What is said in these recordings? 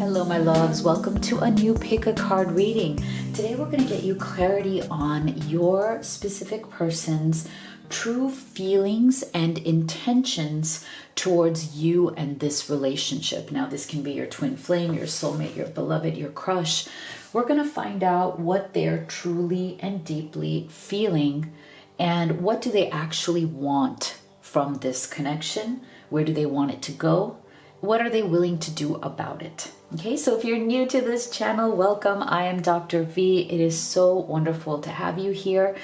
Hello, my loves. Welcome to a new pick a card reading. Today, we're going to get you clarity on your specific person's true feelings and intentions towards you and this relationship. Now, this can be your twin flame, your soulmate, your beloved, your crush. We're going to find out what they're truly and deeply feeling and what do they actually want from this connection. Where do they want it to go? What are they willing to do about it? Okay, so if you're new to this channel, welcome. I am Dr. V. It is so wonderful to have you here.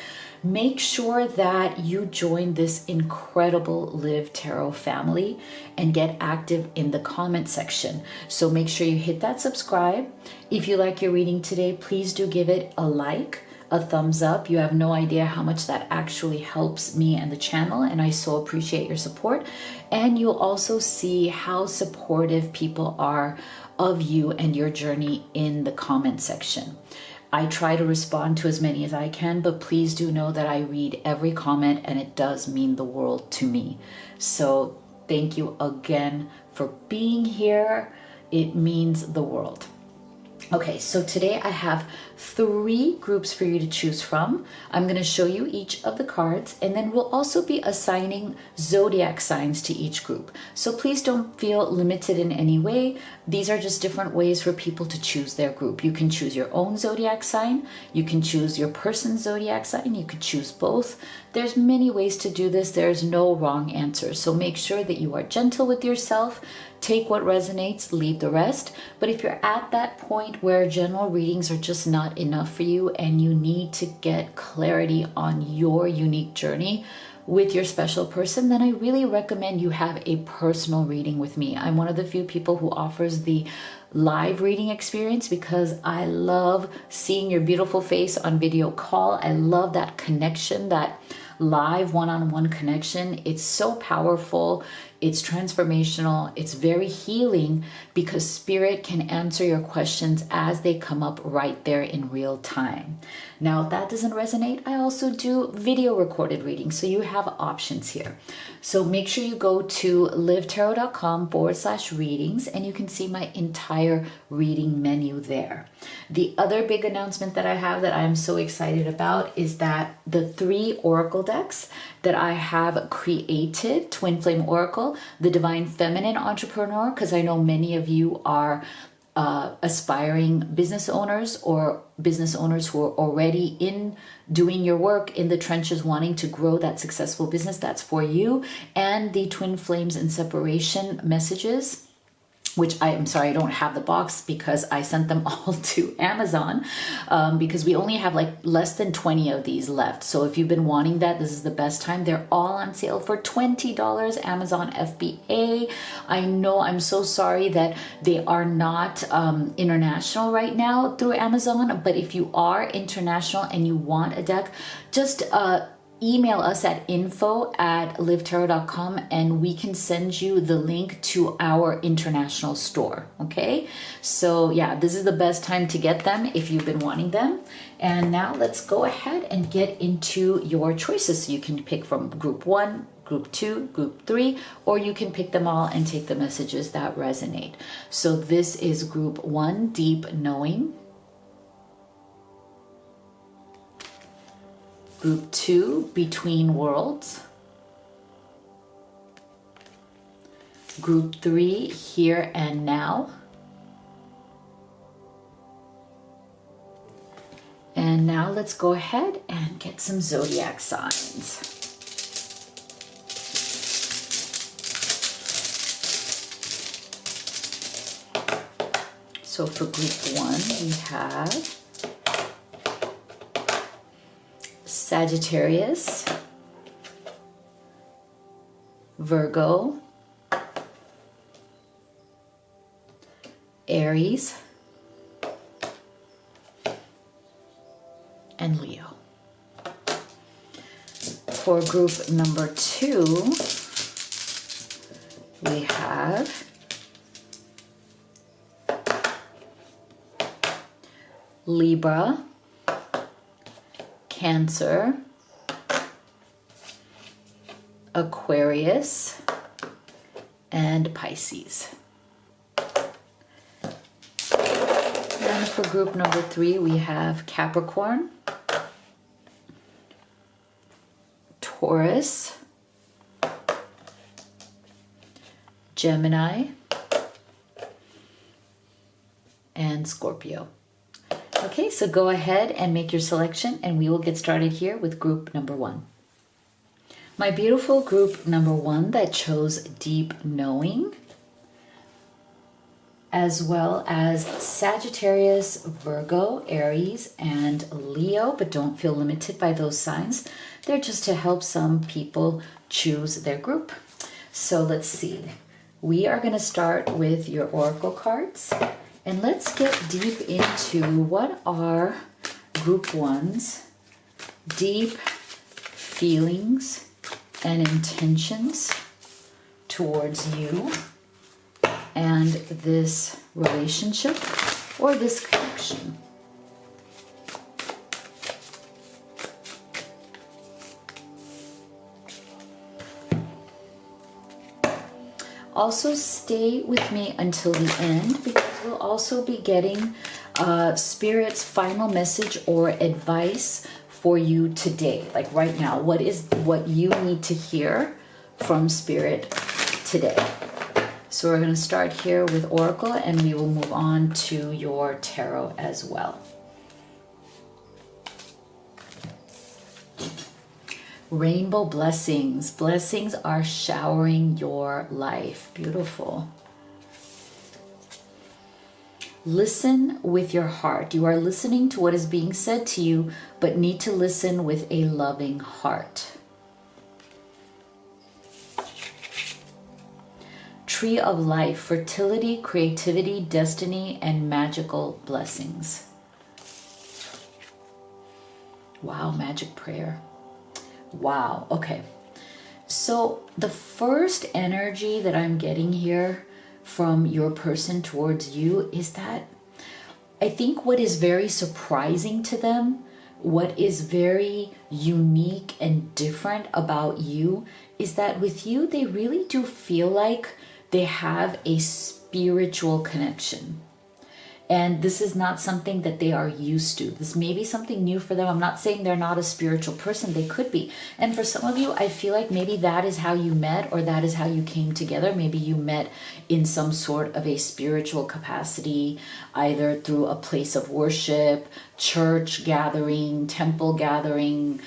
Make sure that you join this incredible Live Tarot family and get active in the comment section. So make sure you hit that subscribe. If you like your reading today, please do give it a like, a thumbs up. You have no idea how much that actually helps me and the channel, and I so appreciate your support. And you'll also see how supportive people are of you and your journey in the comment section. I try to respond to as many as I can, but please do know that I read every comment and it does mean the world to me. So thank you again for being here. It means the world. Okay, so today I have 3 groups for you to choose from. I'm going to show you each of the cards, and then we'll also be assigning zodiac signs to each group. So please don't feel limited in any way. These are just different ways for people to choose their group. You can choose your own zodiac sign. You can choose your person's zodiac sign. You could choose both. There's many ways to do this. There's no wrong answer. So make sure that you are gentle with yourself. Take what resonates, leave the rest. But if you're at that point where general readings are just not enough for you and you need to get clarity on your unique journey with your special person, then I really recommend you have a personal reading with me. I'm one of the few people who offers the live reading experience because I love seeing your beautiful face on video call. I love that connection, that live one-on-one connection. It's so powerful. It's transformational. It's very healing because spirit can answer your questions as they come up right there in real time. Now, if that doesn't resonate, I also do video recorded readings. So you have options here. So make sure you go to livetarot.com/readings and you can see my entire reading menu there. The other big announcement that I have that I'm so excited about is that the 3 oracle decks that I have created, Twin Flame Oracle, the Divine Feminine Entrepreneur, because I know many of you are aspiring business owners or business owners who are already in doing your work in the trenches, wanting to grow that successful business. That's for you. And the Twin Flames and Separation messages, which I'm sorry, I don't have the box because I sent them all to Amazon because we only have like less than 20 of these left. So if you've been wanting that, this is the best time. They're all on sale for $20, Amazon FBA. I know, I'm so sorry that they are not international right now through Amazon, but if you are international and you want a deck, just email us at info@livetarot.com and we can send you the link to our international store. Okay, so yeah, this is the best time to get them if you've been wanting them. And now let's go ahead and get into your choices. So you can pick from group 1, group 2, group 3, or you can pick them all and take the messages that resonate. So this is group 1, Deep Knowing. Group 2, Between Worlds. Group 3, Here and Now. And now let's go ahead and get some zodiac signs. So for group 1, we have Sagittarius, Virgo, Aries, and Leo. For group number 2, we have Libra, Cancer, Aquarius, and Pisces. for group number 3, we have Capricorn, Taurus, Gemini, and Scorpio. Okay, so go ahead and make your selection and we will get started here with group number 1. My beautiful group number 1 that chose deep knowing, as well as Sagittarius, Virgo, Aries, and Leo, but don't feel limited by those signs. They're just to help some people choose their group. So let's see. We are going to start with your oracle cards, and let's get deep into what are group 1's deep feelings and intentions towards you and this relationship or this connection. Also stay with me until the end, because we'll also be getting Spirit's final message or advice for you today. Like right now, what is what you need to hear from Spirit today. So we're going to start here with Oracle and we will move on to your Tarot as well. Rainbow blessings. Blessings are showering your life. Beautiful. Listen with your heart. You are listening to what is being said to you, but need to listen with a loving heart. Tree of life, fertility, creativity, destiny, and magical blessings. Wow, magic prayer. Wow, okay. So the first energy that I'm getting here from your person towards you is that I think what is very surprising to them, what is very unique and different about you is that with you, they really do feel like they have a spiritual connection. And this is not something that they are used to. This may be something new for them. I'm not saying they're not a spiritual person. They could be. And for some of you, I feel like maybe that is how you met, or that is how you came together. Maybe you met in some sort of a spiritual capacity, either through a place of worship, church gathering, temple gathering,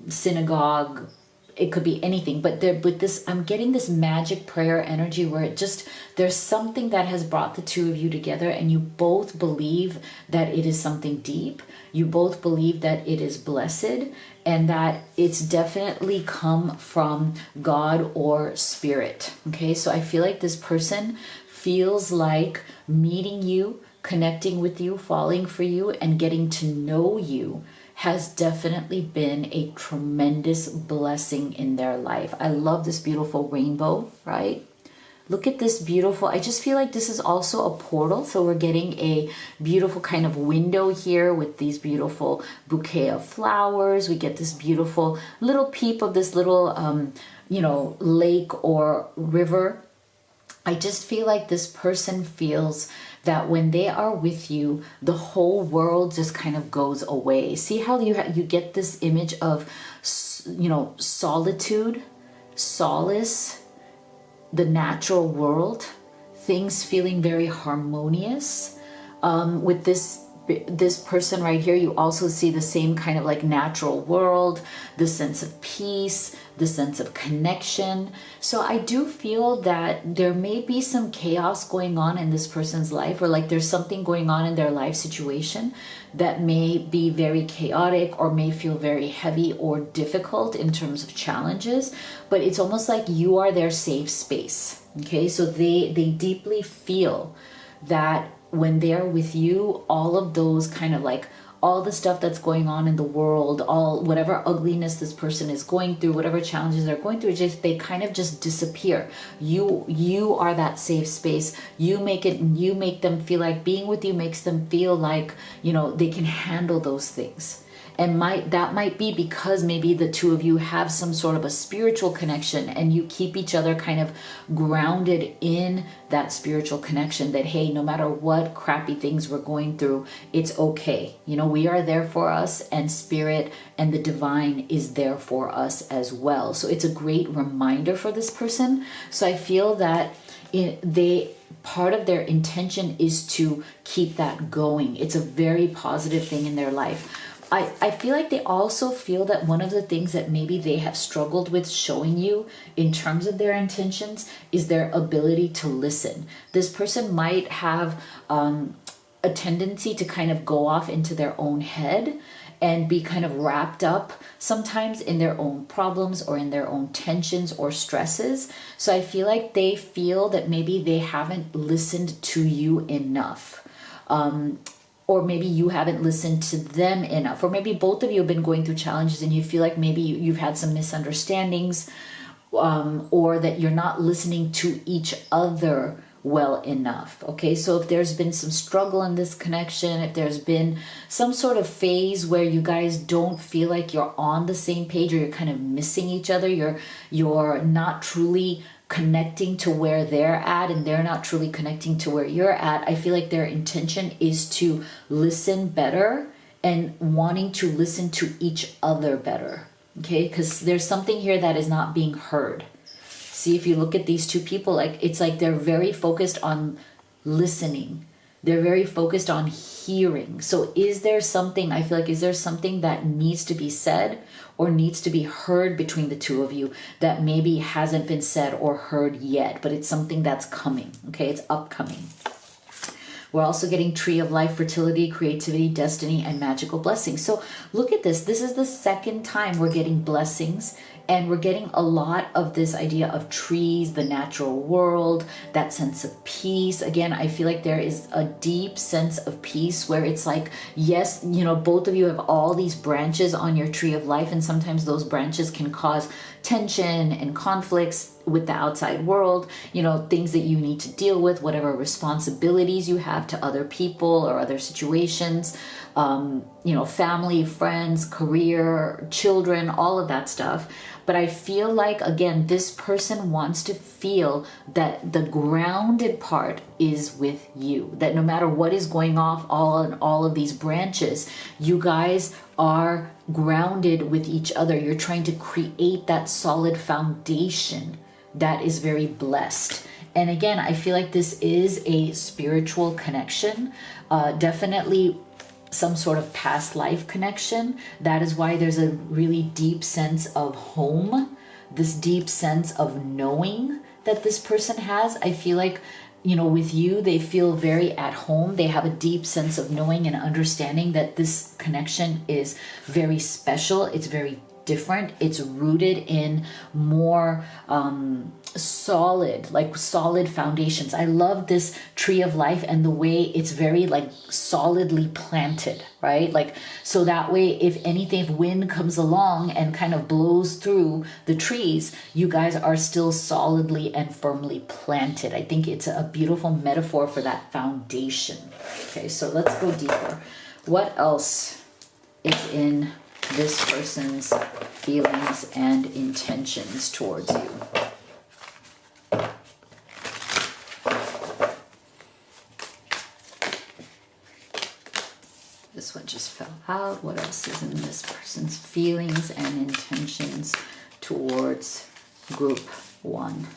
synagogue. It could be anything, but with this, I'm getting this magic prayer energy where it just, there's something that has brought the two of you together, and you both believe that it is something deep. You both believe that it is blessed and that it's definitely come from God or Spirit. Okay, so I feel like this person feels like meeting you, connecting with you, falling for you, and getting to know you has definitely been a tremendous blessing in their life. I love this beautiful rainbow, right? Look at this beautiful, I just feel like this is also a portal. So we're getting a beautiful kind of window here with these beautiful bouquet of flowers. We get this beautiful little peep of this little, lake or river. I just feel like this person feels that when they are with you, the whole world just kind of goes away. See how you get this image of, solitude, solace, the natural world, things feeling very harmonious. With this person right here, you also see the same kind of like natural world, the sense of peace, the sense of connection. So I do feel that there may be some chaos going on in this person's life, or like there's something going on in their life situation that may be very chaotic or may feel very heavy or difficult in terms of challenges, but it's almost like you are their safe space. Okay, so they deeply feel that when they're with you, all of those kind of like all the stuff that's going on in the world, all whatever ugliness this person is going through, whatever challenges they're going through, just they kind of just disappear. You are that safe space. You make them feel like being with you makes them feel like, they can handle those things. And that might be because maybe the two of you have some sort of a spiritual connection, and you keep each other kind of grounded in that spiritual connection, that, hey, no matter what crappy things we're going through, it's okay. You know, we are there for us, and spirit and the divine is there for us as well. So it's a great reminder for this person. So I feel that part of their intention is to keep that going. It's a very positive thing in their life. I feel like they also feel that one of the things that maybe they have struggled with showing you in terms of their intentions is their ability to listen. This person might have a tendency to kind of go off into their own head and be kind of wrapped up sometimes in their own problems or in their own tensions or stresses. So I feel like they feel that maybe they haven't listened to you enough. Or maybe you haven't listened to them enough. Or maybe both of you have been going through challenges and you feel like maybe you've had some misunderstandings, or that you're not listening to each other well enough. Okay, so if there's been some struggle in this connection, if there's been some sort of phase where you guys don't feel like you're on the same page, or you're kind of missing each other, you're not truly connecting to where they're at and they're not truly connecting to where you're at, I feel like their intention is to listen better and wanting to listen to each other better. Okay, because there's something here that is not being heard. See, if you look at these two people, it's like they're very focused on listening. They're very focused on hearing. So is there something that needs to be said or needs to be heard between the two of you that maybe hasn't been said or heard yet, but it's something that's coming, okay? It's upcoming. We're also getting tree of life, fertility, creativity, destiny, and magical blessings. So look at this. This is the second time we're getting blessings, and we're getting a lot of this idea of trees, the natural world, that sense of peace. Again, I feel like there is a deep sense of peace where it's like, yes, you know, both of you have all these branches on your tree of life, and sometimes those branches can cause tension and conflicts with the outside world, you know, things that you need to deal with, whatever responsibilities you have to other people or other situations, you know, family, friends, career, children, all of that stuff. But I feel like, again, this person wants to feel that the grounded part is with you, that no matter what is going off all of these branches, you guys are grounded with each other. You're trying to create that solid foundation that is very blessed. And again, I feel like this is a spiritual connection, definitely some sort of past life connection. That is why there's a really deep sense of home, this deep sense of knowing that this person has. I feel like, you know, with you, they feel very at home. They have a deep sense of knowing and understanding that this connection is very special. It's very different. It's rooted in more solid foundations. I love this tree of life and the way it's very solidly planted, right? So that way, if wind comes along and kind of blows through the trees, you guys are still solidly and firmly planted. I think it's a beautiful metaphor for that foundation. Okay, so let's go deeper. What else is in this person's feelings and intentions towards you? This one just fell out. What else is in this person's feelings and intentions towards group 1?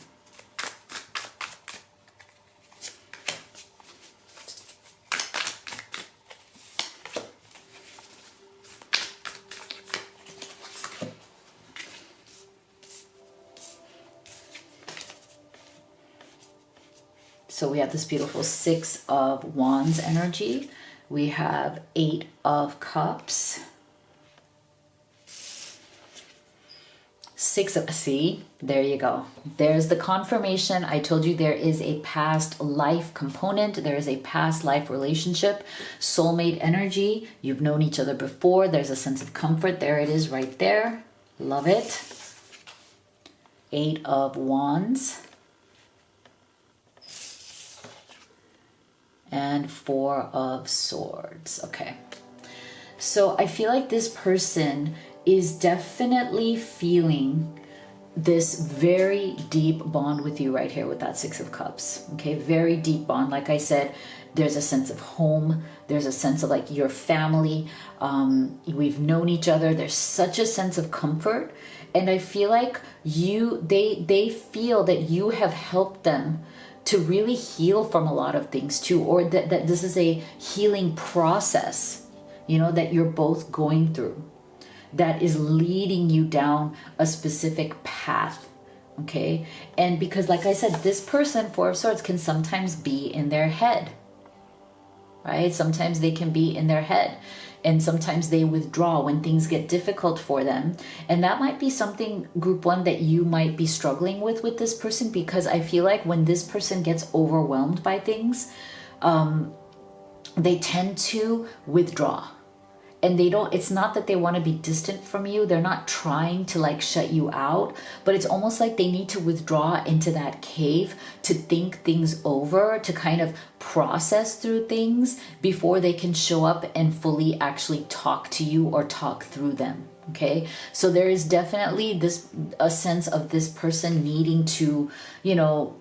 So we have this beautiful 6 of Wands energy. We have 8 of Cups. 6 of, see, there you go. There's the confirmation. I told you there is a past life component. There is a past life relationship. Soulmate energy. You've known each other before. There's a sense of comfort. There it is right there. Love it. 8 of Wands. And 4 of Swords. Okay. So I feel like this person is definitely feeling this very deep bond with you right here with that Six of Cups. Okay, very deep bond. Like I said, there's a sense of home. There's a sense of like your family. We've known each other. There's such a sense of comfort. And I feel like they feel that you have helped them to really heal from a lot of things too, or that this is a healing process, you know, that you're both going through, that is leading you down a specific path. Okay. And because like I said, this person, Four of Swords, can sometimes be in their head, right? Sometimes they can be in their head, and sometimes they withdraw when things get difficult for them. And that might be something, group one, that you might be struggling with this person, because I feel like when this person gets overwhelmed by things, they tend to withdraw. And it's not that they want to be distant from you. They're not trying to like shut you out, but it's almost like they need to withdraw into that cave to think things over, to kind of process through things before they can show up and fully actually talk to you or talk through them. Okay. So there is definitely a sense of this person needing to, you know,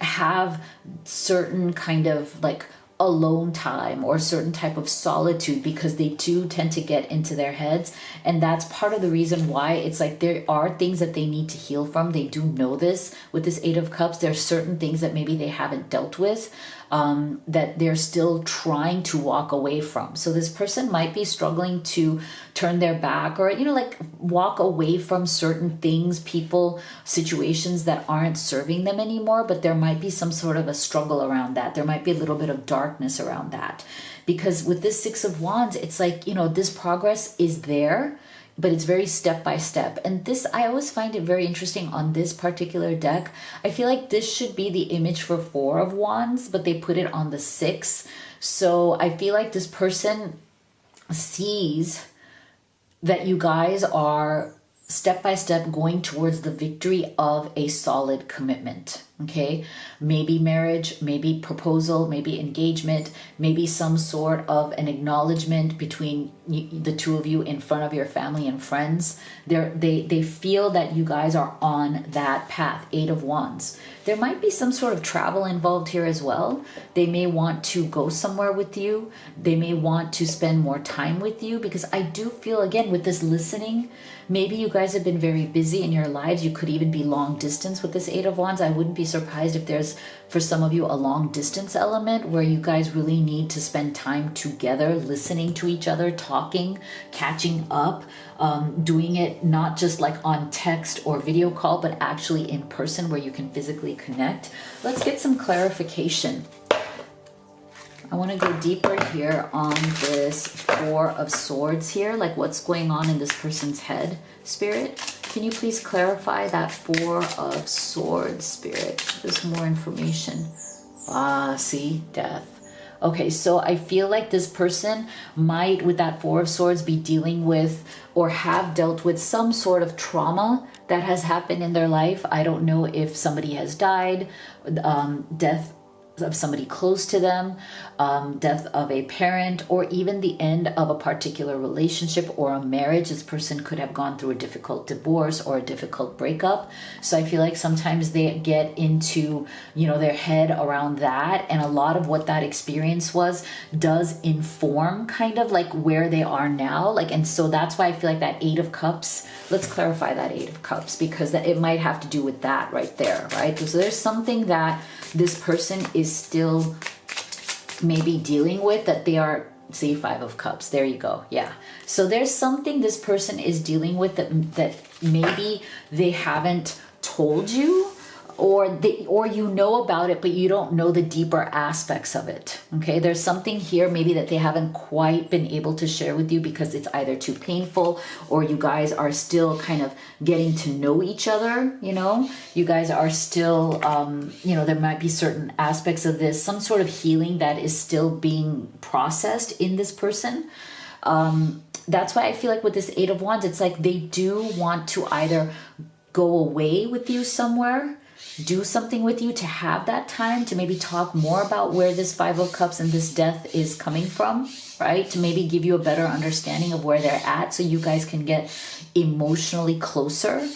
have certain kind of like alone time or certain type of solitude, because they do tend to get into their heads. And that's part of the reason why it's like there are things that they need to heal from. They do know this with this Eight of Cups. There are certain things that maybe they haven't dealt with, that they're still trying to walk away from. So this person might be struggling to turn their back, or, you know, like walk away from certain things, people, situations that aren't serving them anymore. But there might be some sort of a struggle around that. There might be a little bit of darkness around that, because with this Six of Wands, it's like, you know, this progress is there, but it's very step by step. And this, I always find it very interesting on this particular deck. I feel like this should be the image for Four of Wands, but they put it on the Six. So I feel like this person sees that you guys are step by step going towards the victory of a solid commitment. Okay, maybe marriage, maybe proposal, maybe engagement, maybe some sort of an acknowledgement between the two of you in front of your family and friends. They feel that you guys are on that path. Eight of Wands. There might be some sort of travel involved here as well. They may want to go somewhere with you. They may want to spend more time with you, because I do feel, again, with this listening, maybe you guys have been very busy in your lives. You could even be long distance with this Eight of Wands. I wouldn't be surprised if there's, for some of you, a long distance element where you guys really need to spend time together, listening to each other, talking, catching up, doing it not just like on text or video call, but actually in person where you can physically connect. Let's get some clarification. I want to go deeper here on this Four of Swords here, like what's going on in this person's head, Spirit. Can you please clarify that Four of Swords, Spirit? There's more information. Ah, see, Death. Okay, so I feel like this person might, with that Four of Swords, be dealing with or have dealt with some sort of trauma that has happened in their life. I don't know if somebody has died, death of somebody close to them, death of a parent, or even the end of a particular relationship or a marriage. This person could have gone through a difficult divorce or a difficult breakup. So I feel like sometimes they get into, you know, their head around that, and a lot of what that experience was does inform kind of like where they are now. Like, and so that's why I feel like that Eight of Cups, let's clarify that Eight of Cups, because that it might have to do with that right there, right? So there's something that this person is still maybe dealing with, that they are, see, Five of Cups, there you go. Yeah, so there's something this person is dealing with that maybe they haven't told you, or you know about it, but you don't know the deeper aspects of it. Okay, there's something here maybe that they haven't quite been able to share with you because it's either too painful, or you guys are still kind of getting to know each other. You know, you guys are still, you know, there might be certain aspects of this, some sort of healing that is still being processed in this person. That's why I feel like with this Eight of Wands, it's like they do want to either go away with you somewhere, do something with you, to have that time to maybe talk more about where this Five of Cups and this death is coming from, right? To maybe give you a better understanding of where they're at so you guys can get emotionally closer.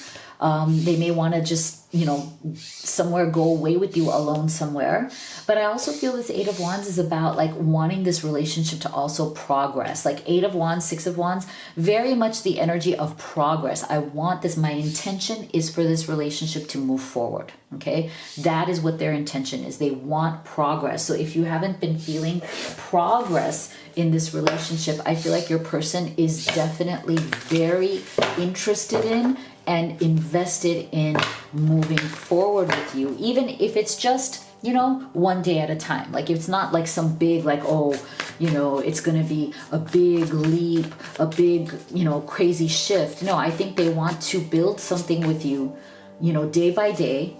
They may want to just, you know, somewhere go away with you alone somewhere. But I also feel this Eight of Wands is about like wanting this relationship to also progress. Like Eight of Wands, Six of Wands, very much the energy of progress. I want this. My intention is for this relationship to move forward. Okay. That is what their intention is. They want progress. So if you haven't been feeling progress in this relationship, I feel like your person is definitely very interested in and invested in moving forward with you, even if it's just, you know, one day at a time. Like it's not like some big, like, oh, you know, it's going to be a big leap, a big, you know, crazy shift. No, I think they want to build something with you, you know, day by day,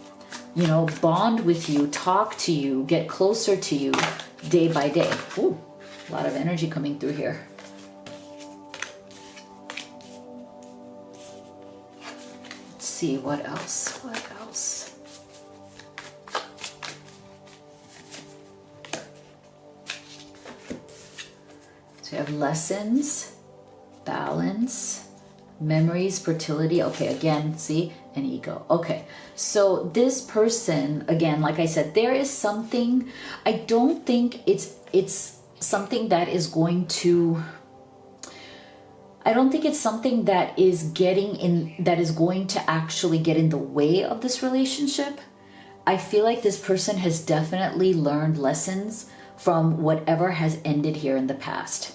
you know, bond with you, talk to you, get closer to you day by day. Ooh, a lot of energy coming through here. See what else. So you have lessons, balance, memories, fertility. Okay, again, see, and ego. Okay, so this person, again, like I said, there is something. I don't think it's something that is going to. I don't think it's something that is going to actually get in the way of this relationship. I feel like this person has definitely learned lessons from whatever has ended here in the past.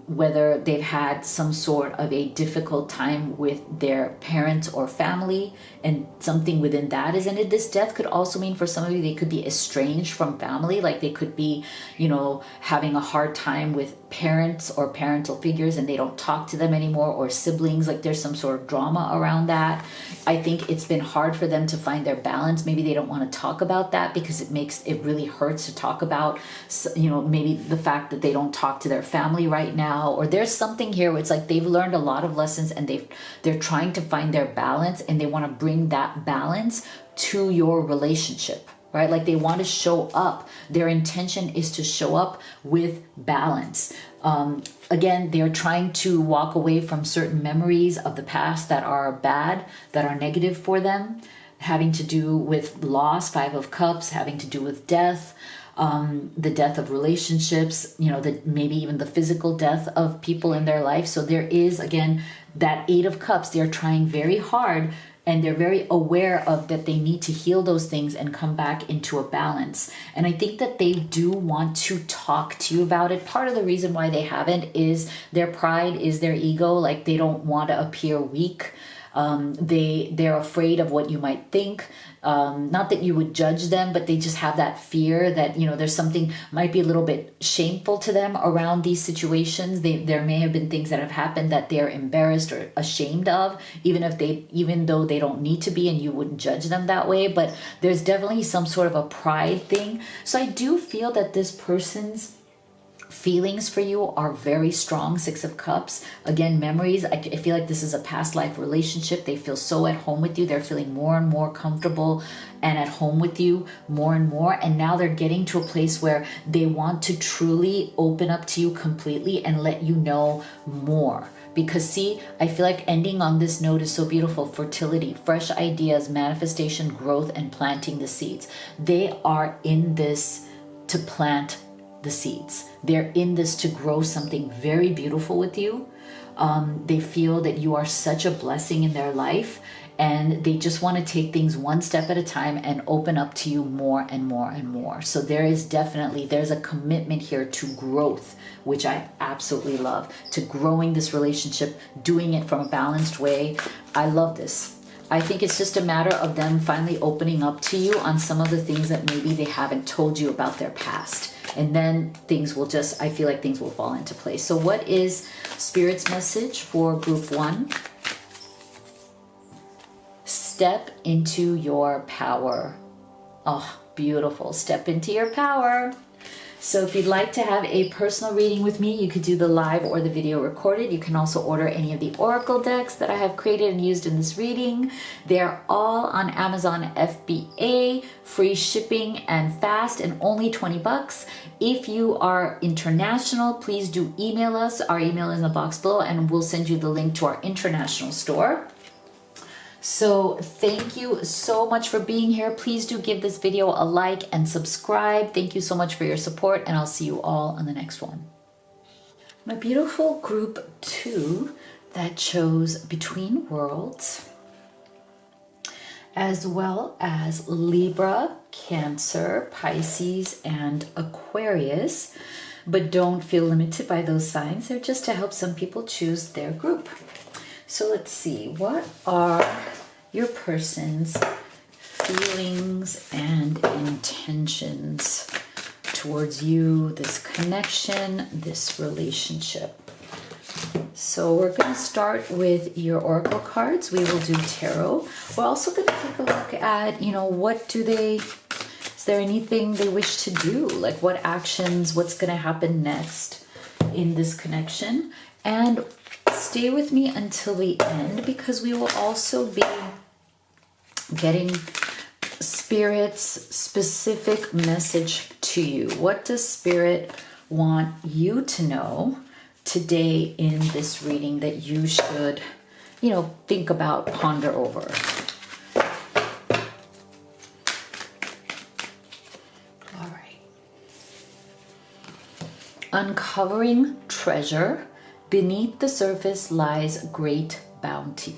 Whether they've had some sort of a difficult time with their parents or family, and something within that is ended. This death could also mean for some of you, they could be estranged from family. Like they could be, you know, having a hard time with parents or parental figures and they don't talk to them anymore, or siblings. Like there's some sort of drama around that. I think it's been hard for them to find their balance. Maybe they don't want to talk about that because it really hurts to talk about, you know, maybe the fact that they don't talk to their family right now, or there's something here where it's like they've learned a lot of lessons and they're trying to find their balance, and they want to bring that balance to your relationship, right? Like they want to show up. Their intention is to show up with balance. Again, they're trying to walk away from certain memories of the past that are bad, that are negative for them, having to do with loss, Five of Cups, having to do with death, the death of relationships, you know, maybe even the physical death of people in their life. So there is, again, that Eight of Cups. They're trying very hard, and they're very aware of that they need to heal those things and come back into a balance. And I think that they do want to talk to you about it. Part of the reason why they haven't is their pride, is their ego. Like they don't want to appear weak. They're afraid of what you might think. Not that you would judge them, but they just have that fear that, you know, there's something might be a little bit shameful to them around these situations. There may have been things that have happened that they're embarrassed or ashamed of, even though they don't need to be, and you wouldn't judge them that way. But there's definitely some sort of a pride thing. So I do feel that this person's feelings for you are very strong. Six of Cups. Again, memories. I feel like this is a past life relationship. They feel so at home with you. They're feeling more and more comfortable and at home with you more and more. And now they're getting to a place where they want to truly open up to you completely and let you know more. Because see, I feel like ending on this note is so beautiful. Fertility, fresh ideas, manifestation, growth, and planting the seeds. They are in this to plant the seeds. They're in this to grow something very beautiful with you. They feel that you are such a blessing in their life, and they just want to take things one step at a time and open up to you more and more and more. So there's a commitment here to growth, which I absolutely love, to growing this relationship, doing it from a balanced way. I love this. I think it's just a matter of them finally opening up to you on some of the things that maybe they haven't told you about their past. And then I feel like things will fall into place. So what is Spirit's message for group 1? Step into your power. Oh, beautiful. Step into your power. So if you'd like to have a personal reading with me, you could do the live or the video recorded. You can also order any of the oracle decks that I have created and used in this reading. They're all on Amazon FBA, free shipping and fast, and only 20 bucks. If you are international, please do email us. Our email is in the box below, and we'll send you the link to our international store. So thank you so much for being here. Please do give this video a like and subscribe. Thank you so much for your support, and I'll see you all on the next one. My beautiful group 2 that chose Between Worlds, as well as Libra, Cancer, Pisces, and Aquarius, but don't feel limited by those signs. They're just to help some people choose their group. So let's see, what are your person's feelings and intentions towards you, this connection, this relationship? So we're going to start with your oracle cards. We will do tarot. We're also going to take a look at, what do they, is there anything they wish to do? Like what actions, what's going to happen next in this connection? And stay with me until the end, because we will also be getting Spirit's specific message to you. What does Spirit want you to know today in this reading that you should, think about, ponder over? All right. Uncovering treasure. Beneath the surface lies great bounty.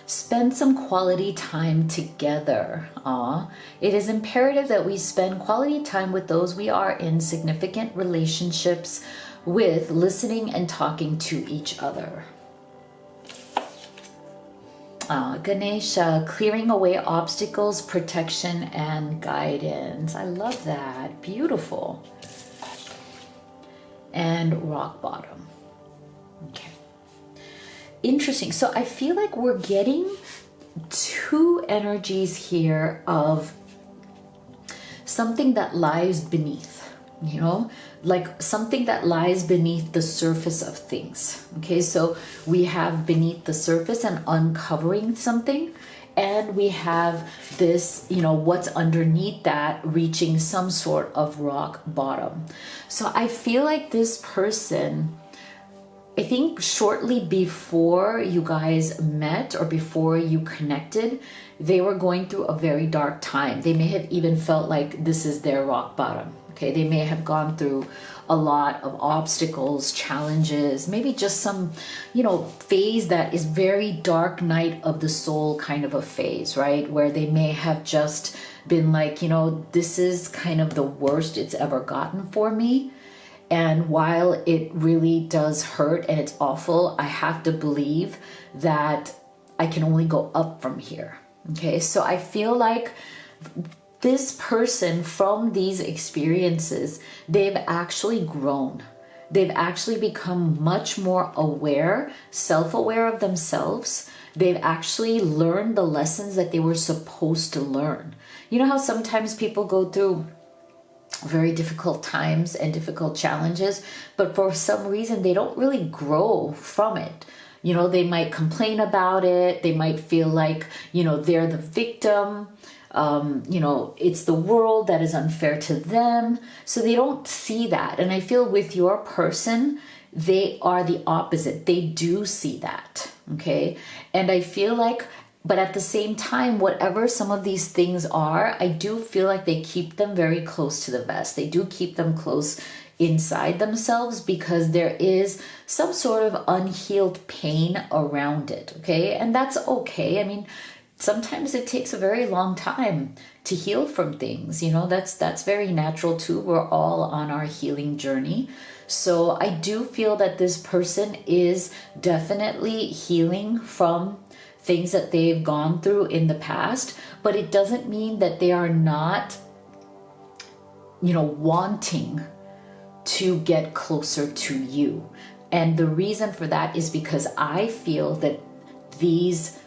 Spend some quality time together. It is imperative that we spend quality time with those we are in significant relationships with, listening and talking to each other. Ganesha, clearing away obstacles, protection, and guidance. I love that. Beautiful. And rock bottom. Okay. Interesting. So I feel like we're getting two energies here of something that lies beneath, like something that lies beneath the surface of things. Okay, so we have beneath the surface and uncovering something, and we have this, what's underneath that, reaching some sort of rock bottom. So I feel like this person, I think shortly before you guys met or before you connected, they were going through a very dark time. They may have even felt like this is their rock bottom. Okay, they may have gone through a lot of obstacles, challenges, maybe just some, phase that is very dark night of the soul kind of a phase, right? Where they may have just been like, this is kind of the worst it's ever gotten for me. And while it really does hurt and it's awful, I have to believe that I can only go up from here. Okay, so I feel like this person, from these experiences, they've actually grown. They've actually become much more aware, self-aware of themselves. They've actually learned the lessons that they were supposed to learn. You know how sometimes people go through very difficult times and difficult challenges, but for some reason they don't really grow from it. They might complain about it. They might feel like, they're the victim. It's the world that is unfair to them. So they don't see that. And I feel with your person, they are the opposite. They do see that. Okay. And I feel like, but at the same time, whatever some of these things are, I do feel like they keep them very close to the vest. They do keep them close inside themselves, because there is some sort of unhealed pain around it. Okay. And that's okay. I mean, sometimes it takes a very long time to heal from things. That's very natural too. We're all on our healing journey. So I do feel that this person is definitely healing from things that they've gone through in the past, but it doesn't mean that they are not, wanting to get closer to you. And the reason for that is because I feel that these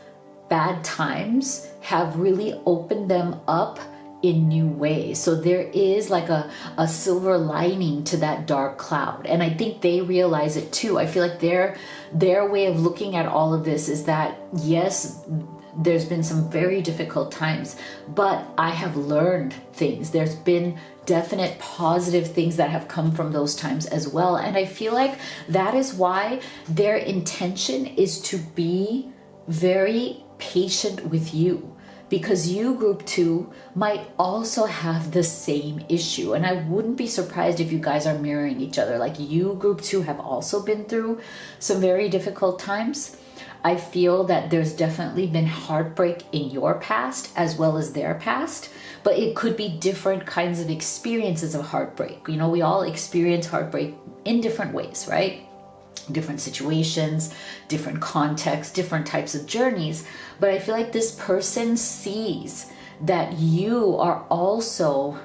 bad times have really opened them up in new ways. So there is like a silver lining to that dark cloud. And I think they realize it too. I feel like their way of looking at all of this is that, yes, there's been some very difficult times, but I have learned things. There's been definite positive things that have come from those times as well. And I feel like that is why their intention is to be very patient with you, because you, group 2, might also have the same issue. And I wouldn't be surprised if you guys are mirroring each other. Like, you, group 2, have also been through some very difficult times. I feel that there's definitely been heartbreak in your past as well as their past, but it could be different kinds of experiences of heartbreak. You know, we all experience heartbreak in different ways, right? Different situations, different contexts, different types of journeys. But I feel like this person sees that you are also,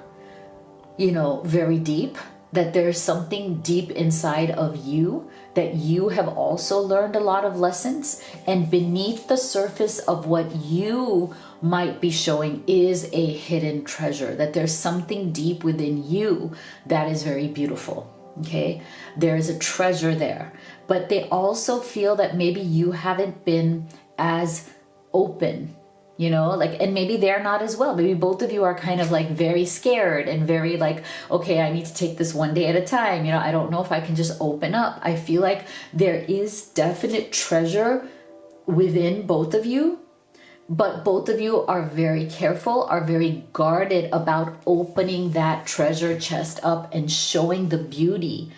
you know, very deep, that there's something deep inside of you, that you have also learned a lot of lessons, and beneath the surface of what you might be showing is a hidden treasure, that there's something deep within you that is very beautiful. Okay, there is a treasure there, but they also feel that maybe you haven't been as open, you know, like, and maybe they're not as well. Maybe both of you are kind of like very scared and very like, okay, I need to take this one day at a time. You know, I don't know if I can just open up. I feel like there is definite treasure within both of you, but both of you are very careful, are very guarded about opening that treasure chest up and showing the beauty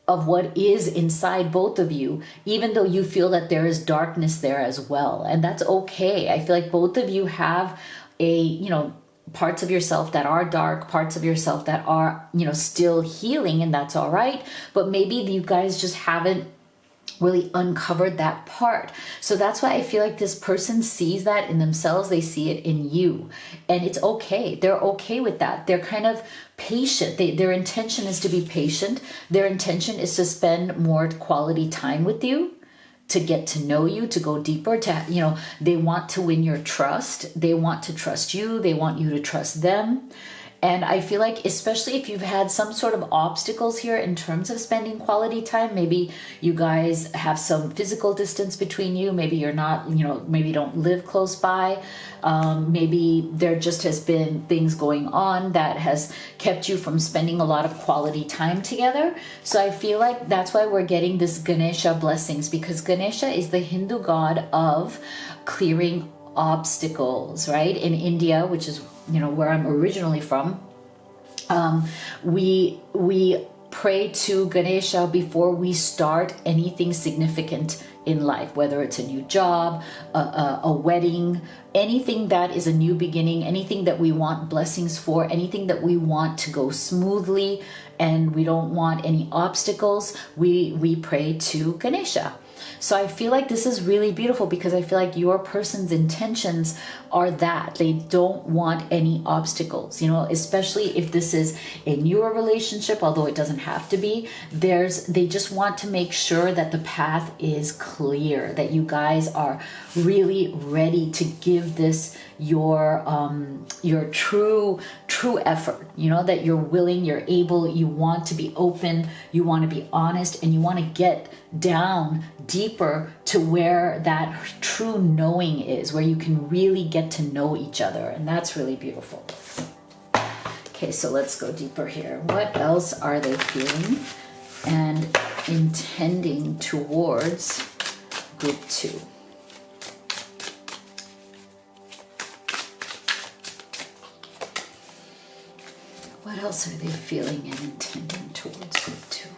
of what is inside both of you, even though you feel that there is darkness there as well. And that's okay. I feel like both of you have you know, parts of yourself that are dark, parts of yourself that are, you know, still healing, and that's all right. But maybe you guys just haven't really uncovered that part. So that's why I feel like this person sees that in themselves. They see it in you, and it's okay. They're okay with that. They're kind of patient. Their intention is to be patient. Their intention is to spend more quality time with you, to get to know you, to go deeper, to, you know, they want to win your trust. They want to trust you. They want you to trust them. And I feel like, especially if you've had some sort of obstacles here in terms of spending quality time, maybe you guys have some physical distance between you, maybe you're not, you know, maybe you don't live close by, maybe there just has been things going on that has kept you from spending a lot of quality time together. So I feel like that's why we're getting this Ganesha blessings, because Ganesha is the Hindu god of clearing obstacles, right? In India, which is, you know, where I'm originally from, we pray to Ganesha before we start anything significant in life, whether it's a new job, a wedding, anything that is a new beginning, anything that we want blessings for, anything that we want to go smoothly and we don't want any obstacles, we pray to Ganesha. So I feel like this is really beautiful, because I feel like your person's intentions are that they don't want any obstacles, you know, especially if this is a newer relationship, although it doesn't have to be. They just want to make sure that the path is clear, that you guys are really ready to give this your true effort, you know, that you're willing, you're able, you want to be open, you want to be honest, and you want to get down deeper to where that true knowing is, where you can really get to know each other. And that's really beautiful. Okay, so let's go deeper here. What else are they feeling and intending towards group 2? What else are they feeling and intending towards group 2?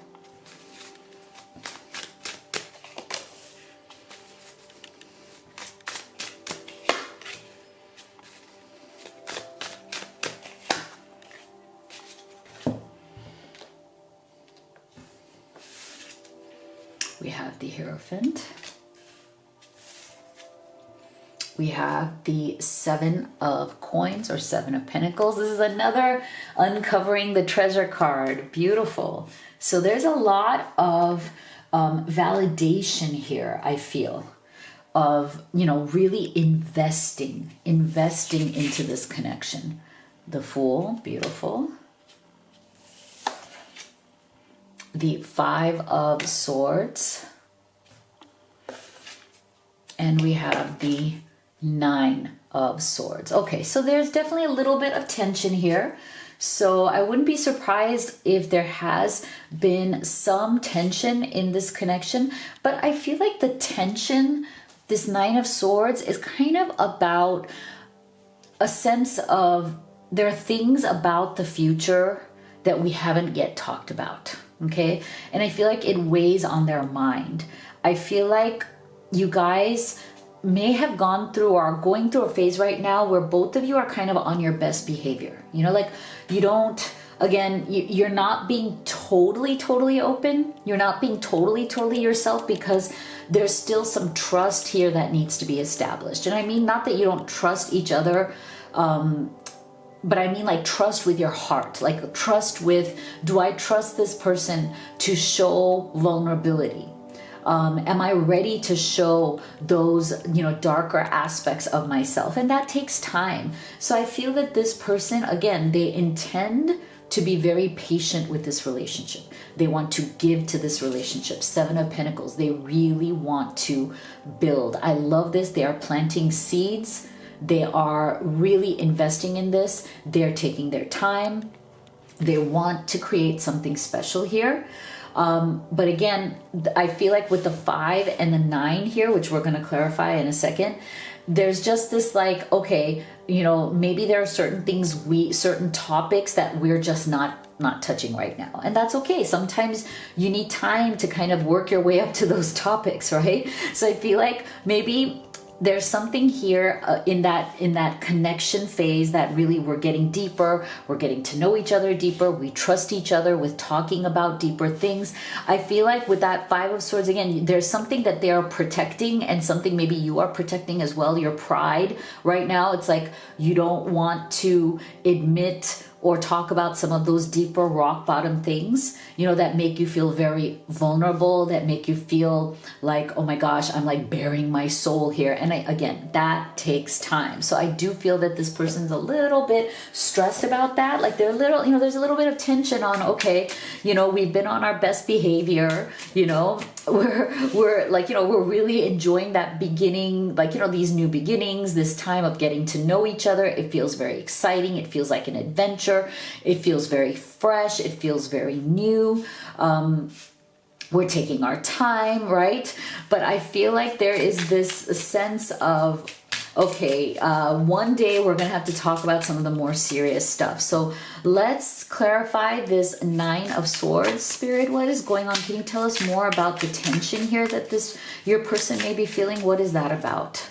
We have the Hierophant. We have the 7 of Coins, or 7 of Pentacles. This is another uncovering the treasure card. Beautiful. So there's a lot of validation here, I feel, of, you know, really investing into this connection. The Fool, beautiful. The Five of Swords. And we have the Nine of Swords. Okay, so there's definitely a little bit of tension here. So I wouldn't be surprised if there has been some tension in this connection, but I feel like the tension, this Nine of Swords, is kind of about a sense of there are things about the future that we haven't yet talked about, okay? And I feel like it weighs on their mind. I feel like you guys may have gone through or are going through a phase right now where both of you are kind of on your best behavior. You know, like you don't, again, you're not being totally open. You're not being totally yourself because there's still some trust here that needs to be established. And I mean, not that you don't trust each other, but I mean like trust with your heart, like trust with, do I trust this person to show vulnerability? Am I ready to show those, darker aspects of myself? And that takes time. So I feel that this person, again, they intend to be very patient with this relationship. They want to give to this relationship. Seven of Pentacles. They really want to build. I love this. They are planting seeds. They are really investing in this. They're taking their time. They want to create something special here. But again, I feel like with the 5 and the 9 here, which we're going to clarify in a second, there's just this like, okay, maybe there are certain things, certain topics that we're just not touching right now. And that's okay. Sometimes you need time to kind of work your way up to those topics, right? So I feel like maybe there's something here in that connection phase that really we're getting deeper, we're getting to know each other deeper, we trust each other with talking about deeper things. I feel like with that 5 of Swords, again, there's something that they are protecting and something maybe you are protecting as well, your pride right now. It's like you don't want to admit or talk about some of those deeper rock bottom things, that make you feel very vulnerable, that make you feel like, oh my gosh, I'm like bearing my soul here. And again, that takes time. So I do feel that this person's a little bit stressed about that. Like they're a little, there's a little bit of tension on, okay, we've been on our best behavior, we're like, we're really enjoying that beginning, like, these new beginnings, this time of getting to know each other. It feels very exciting. It feels like an adventure. It feels very fresh. It feels very new. We're taking our time, right? But I feel like there is this sense of, okay, one day we're going to have to talk about some of the more serious stuff. So let's clarify this 9 of Swords, Spirit. What is going on? Can you tell us more about the tension here that your person may be feeling? What is that about?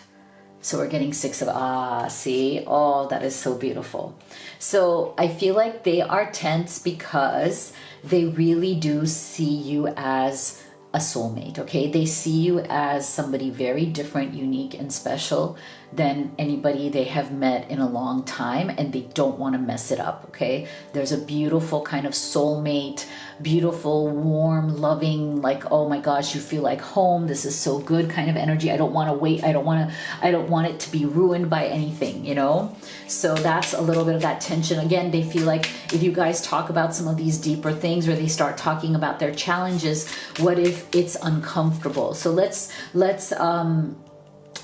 So we're getting 6 of, see? Oh, that is so beautiful. So I feel like they are tense because they really do see you as a soulmate, okay? They see you as somebody very different, unique, and special than anybody they have met in a long time, and they don't want to mess it up, okay? There's a beautiful kind of soulmate, beautiful, warm, loving, like, oh my gosh, you feel like home, this is so good kind of energy. I don't want to wait. I don't want it to be ruined by anything, So that's a little bit of that tension. Again, they feel like if you guys talk about some of these deeper things or they start talking about their challenges, what if it's uncomfortable? So let's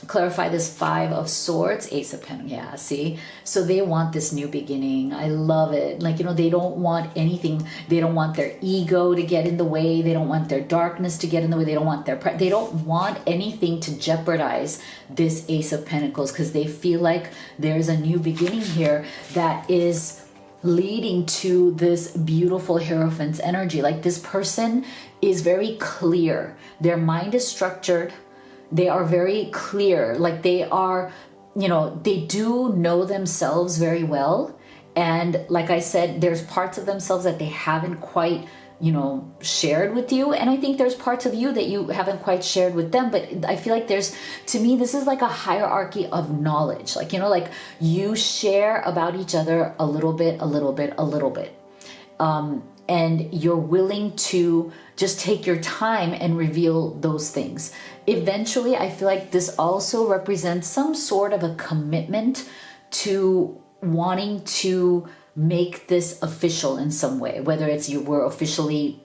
clarify this 5 of Swords, Ace of Pentacles. Yeah, see? So they want this new beginning. I love it. Like, they don't want anything. They don't want their ego to get in the way. They don't want their darkness to get in the way. They don't want they don't want anything to jeopardize this Ace of Pentacles because they feel like there's a new beginning here that is leading to this beautiful Hierophant's energy. Like this person is very clear. Their mind is structured. They are very clear, like they are, they do know themselves very well. And like I said, there's parts of themselves that they haven't quite, shared with you. And I think there's parts of you that you haven't quite shared with them. But I feel like to me, this is like a hierarchy of knowledge. Like, like you share about each other a little bit. And you're willing to just take your time and reveal those things. Eventually, I feel like this also represents some sort of a commitment to wanting to make this official in some way, whether it's we're officially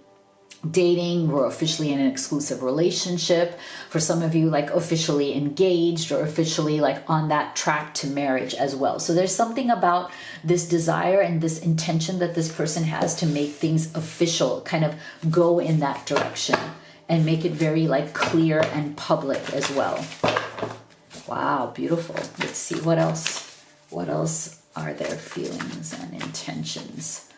dating, we're officially in an exclusive relationship, for some of you like officially engaged or officially like on that track to marriage as well. So there's something about this desire and this intention that this person has to make things official, kind of go in that direction and make it very like clear and public as well. Wow, beautiful. Let's see what else are their feelings and intentions.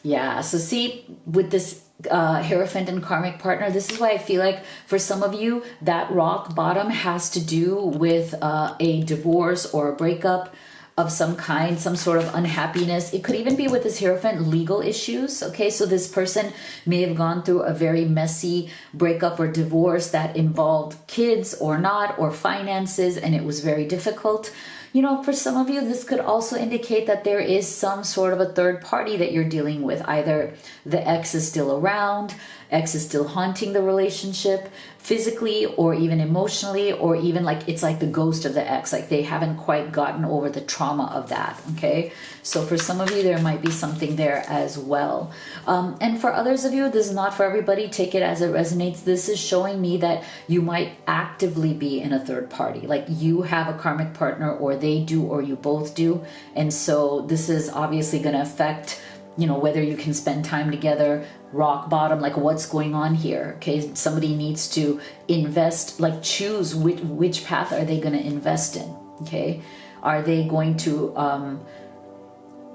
Yeah, so see, with this Hierophant and karmic partner, this is why I feel like for some of you that rock bottom has to do with a divorce or a breakup of some kind, some sort of unhappiness. It could even be with this Hierophant, legal issues. Okay, so this person may have gone through a very messy breakup or divorce that involved kids or not, or finances, and it was very difficult. You know, for some of you, this could also indicate that there is some sort of a third party that you're dealing with. Either the ex is still around, ex is still haunting the relationship physically or even emotionally, or even like it's like the ghost of the ex, like they haven't quite gotten over the trauma of that. Okay, so for some of you, there might be something there as well. And for others of you, this is not for everybody. Take it as it resonates. This is showing me that you might actively be in a third party, like you have a karmic partner, or they do, or you both do. And so this is obviously going to affect, you know, whether you can spend time together, rock bottom, like what's going on here. Okay, somebody needs to invest, like choose which path are they going to invest in. Okay, are they going to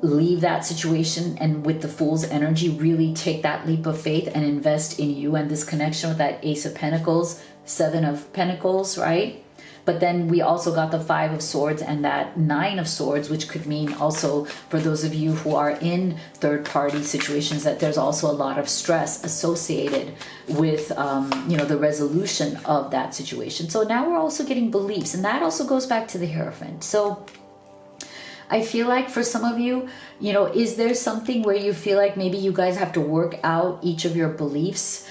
leave that situation and with the Fool's energy really take that leap of faith and invest in you and this connection with that Ace of Pentacles, Seven of Pentacles, right? But then we also got the Five of Swords and that Nine of Swords, which could mean also for those of you who are in third-party situations that there's also a lot of stress associated with, you know, the resolution of that situation. So now we're also getting beliefs, and that also goes back to the Hierophant. So I feel like for some of you, you know, is there something where you feel like maybe you guys have to work out each of your beliefs?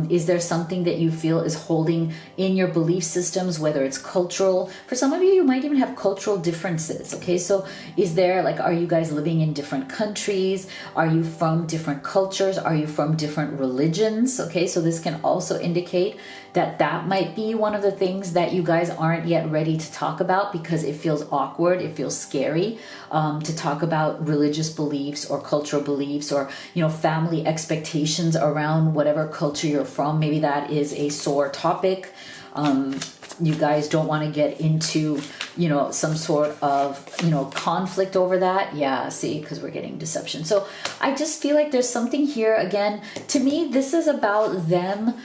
Is there something that you feel is holding in your belief systems, whether it's cultural? For some of you, you might even have cultural differences. Okay, so is there like, are you guys living in different countries? Are you from different cultures? Are you from different religions? Okay, so this can also indicate that that might be one of the things that you guys aren't yet ready to talk about because it feels awkward, it feels scary to talk about religious beliefs or cultural beliefs, or, you know, family expectations around whatever culture you're from. Maybe that is a sore topic. You guys don't want to get into, you know, some sort of, you know, conflict over that. Yeah, see, because we're getting deception. So I just feel like there's something here. Again, to me, this is about them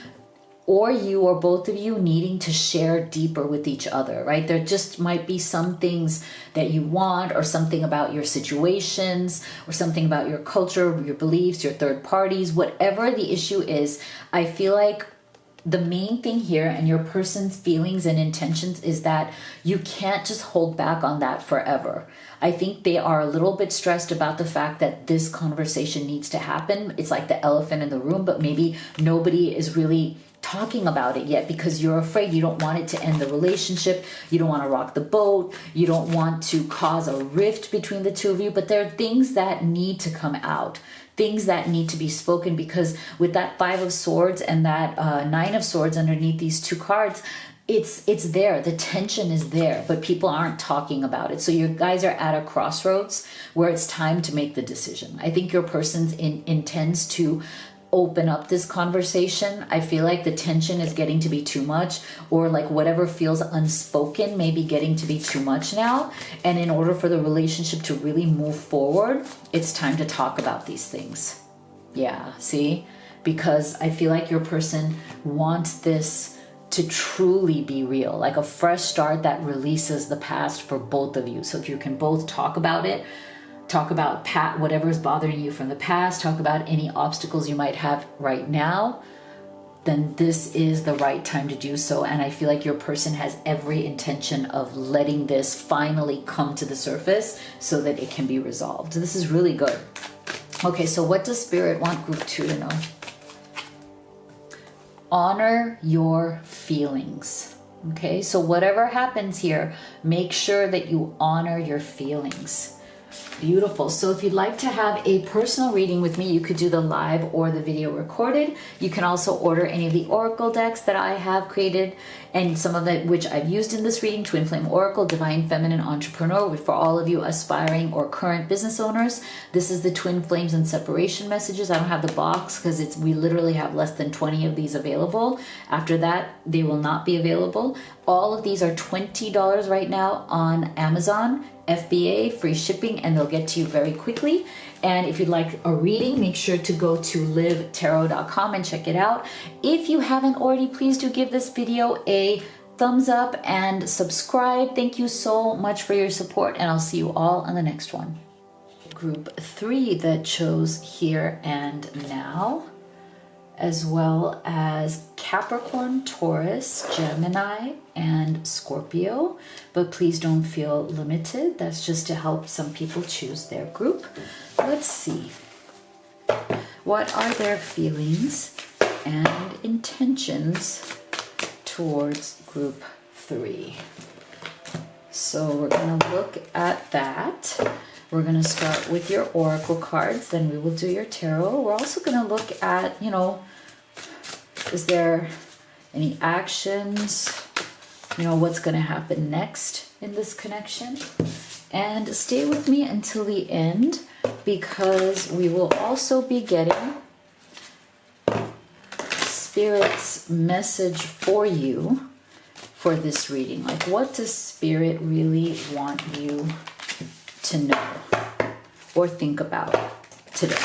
or you or both of you needing to share deeper with each other, right? There just might be some things that you want, or something about your situations, or something about your culture, your beliefs, your third parties, whatever the issue is. I feel like the main thing here and your person's feelings and intentions is that you can't just hold back on that forever. I think they are a little bit stressed about the fact that this conversation needs to happen. It's like the elephant in the room, but maybe nobody is really talking about it yet because you're afraid. You don't want it to end the relationship. You don't want to rock the boat. You don't want to cause a rift between the two of you. But there are things that need to come out, things that need to be spoken, because with that Five of Swords and that Nine of Swords underneath these two cards, it's there. The tension is there, but people aren't talking about it. So you guys are at a crossroads where it's time to make the decision. I think your person intends to open up this conversation. I feel like the tension is getting to be too much, or like whatever feels unspoken may be getting to be too much now. And in order for the relationship to really move forward, it's time to talk about these things. Yeah, see? Because I feel like your person wants this to truly be real, like a fresh start that releases the past for both of you. So if you can both talk about it, talk about whatever's bothering you from the past, talk about any obstacles you might have right now, then this is the right time to do so. And I feel like your person has every intention of letting this finally come to the surface so that it can be resolved. This is really good. Okay, so what does Spirit want Group 2 to know? Honor your feelings. Okay, so whatever happens here, make sure that you honor your feelings. Beautiful. So if you'd like to have a personal reading with me, you could do the live or the video recorded. You can also order any of the oracle decks that I have created, and some of it which I've used in this reading: Twin Flame Oracle, Divine Feminine Entrepreneur. For all of you aspiring or current business owners, this is the Twin Flames and Separation messages. I don't have the box because we literally have less than 20 of these available. After that, they will not be available. All of these are $20 right now on Amazon. FBA, free shipping, and they'll get to you very quickly. And if you'd like a reading, make sure to go to livetarot.com and check it out. If you haven't already, please do give this video a thumbs up and subscribe. Thank you so much for your support, and I'll see you all on the next one. Group 3 that chose Here and Now, as well as Capricorn, Taurus, Gemini, and Scorpio. But please don't feel limited. That's just to help some people choose their group. Let's see. What are their feelings and intentions towards group 3? So we're going to look at that. We're going to start with your oracle cards, then we will do your tarot. We're also going to look at, is there any actions, what's going to happen next in this connection? And stay with me until the end, because we will also be getting Spirit's message for you for this reading. Like, what does Spirit really want you to know or think about today?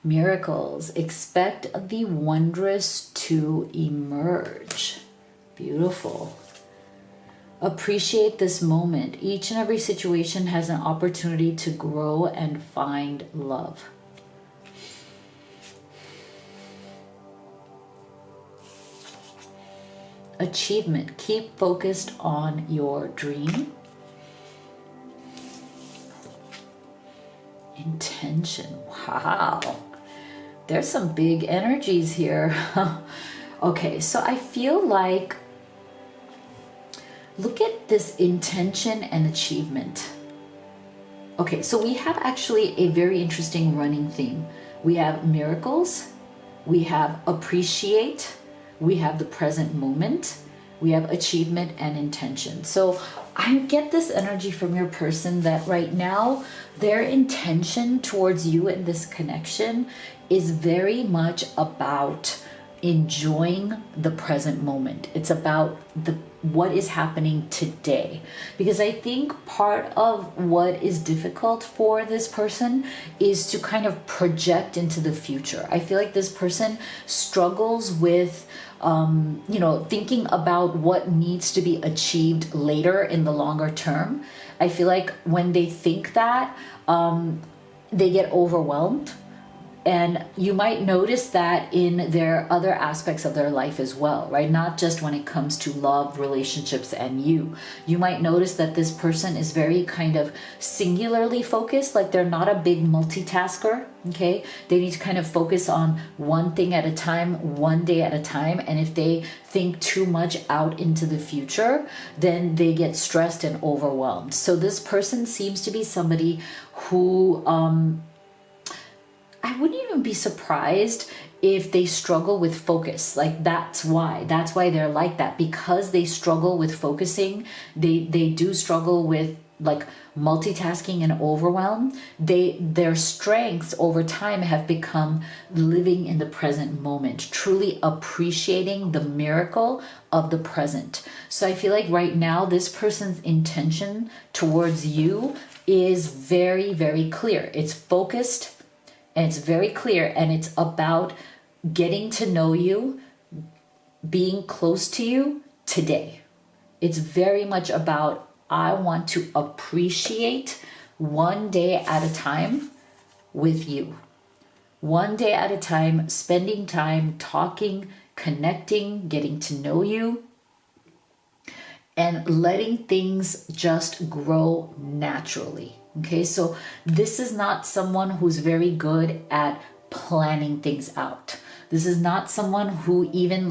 Miracles. Expect the wondrous to emerge. Beautiful. Appreciate this moment. Each and every situation has an opportunity to grow and find love. Achievement. Keep focused on your dream. Intention. Wow. There's some big energies here. Okay, so I feel like, look at this intention and achievement. Okay, so we have actually a very interesting running theme. We have miracles, we have appreciate, we have the present moment, we have achievement and intention. So I get this energy from your person that right now their intention towards you in this connection is very much about enjoying the present moment. It's about what is happening today. Because I think part of what is difficult for this person is to kind of project into the future. I feel like this person struggles with thinking about what needs to be achieved later in the longer term. I feel like when they think that, they get overwhelmed. And you might notice that in their other aspects of their life as well, right? Not just when it comes to love, relationships, and you. You might notice that this person is very kind of singularly focused, like they're not a big multitasker, okay? They need to kind of focus on one thing at a time, one day at a time. And if they think too much out into the future, then they get stressed and overwhelmed. So this person seems to be somebody who, I wouldn't even be surprised if they struggle with focus. Like that's why they're like that, because they struggle with focusing. They do struggle with like multitasking and overwhelm. Their strengths over time have become living in the present moment, truly appreciating the miracle of the present. So I feel like right now this person's intention towards you is very, very clear. It's focused, and it's very clear, and it's about getting to know you, being close to you today. It's very much about, I want to appreciate one day at a time with you. One day at a time, spending time talking, connecting, getting to know you, and letting things just grow naturally. Okay, so this is not someone who's very good at planning things out. This is not someone who even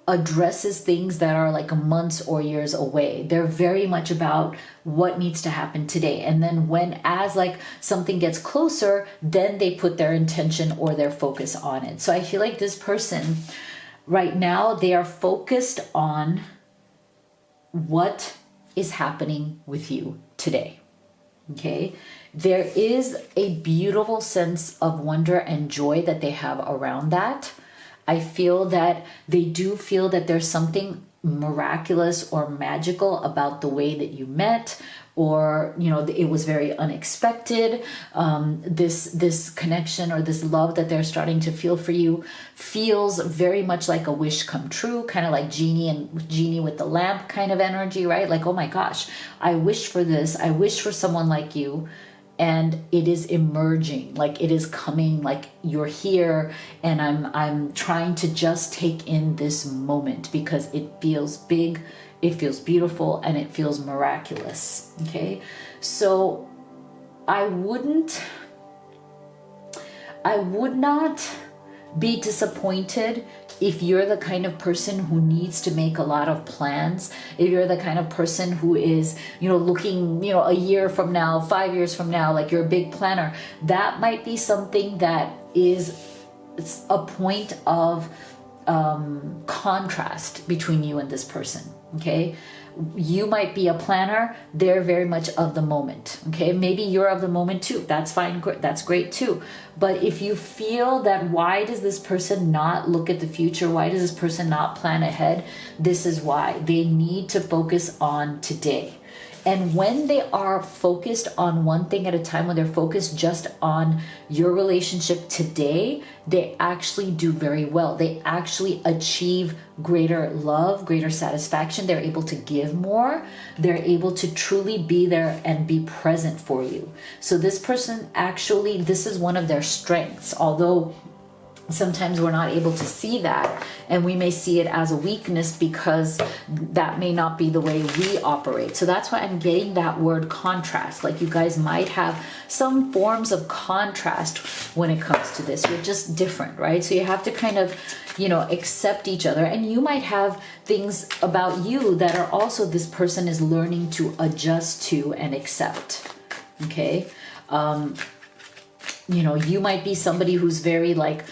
addresses things that are like months or years away. They're very much about what needs to happen today. And then as like something gets closer, then they put their intention or their focus on it. So I feel like this person right now, they are focused on what is happening with you today. Okay. There is a beautiful sense of wonder and joy that they have around that. I feel that they do feel that there's something miraculous or magical about the way that you met, or, you know, it was very unexpected. This connection or this love that they're starting to feel for you feels very much like a wish come true, kind of like Genie with the lamp kind of energy, right? Like, oh my gosh, I wish for this. I wish for someone like you. And it is emerging, like it is coming, like you're here, and I'm trying to just take in this moment because it feels big, it feels beautiful, and it feels miraculous. Okay, so I would not be disappointed if you're the kind of person who needs to make a lot of plans, if you're the kind of person who is, you know, looking, you know, a year from now, 5 years from now, like you're a big planner, that might be something that is a point of contrast between you and this person. Okay, you might be a planner, they're very much of the moment. Okay, maybe you're of the moment too, that's fine, that's great too. But if you feel that, why does this person not look at the future, why does this person not plan ahead, this is why. They need to focus on today. And when they are focused on one thing at a time, when they're focused just on your relationship today, they actually do very well. They actually achieve greater love, greater satisfaction. They're able to give more. They're able to truly be there and be present for you. So this person actually, this is one of their strengths, although sometimes we're not able to see that, and we may see it as a weakness because that may not be the way we operate. So that's why I'm getting that word contrast. Like you guys might have some forms of contrast when it comes to this. You're just different, right? So you have to kind of, you know, accept each other. And you might have things about you that are also this person is learning to adjust to and accept. Okay. You know, you might be somebody who's very like,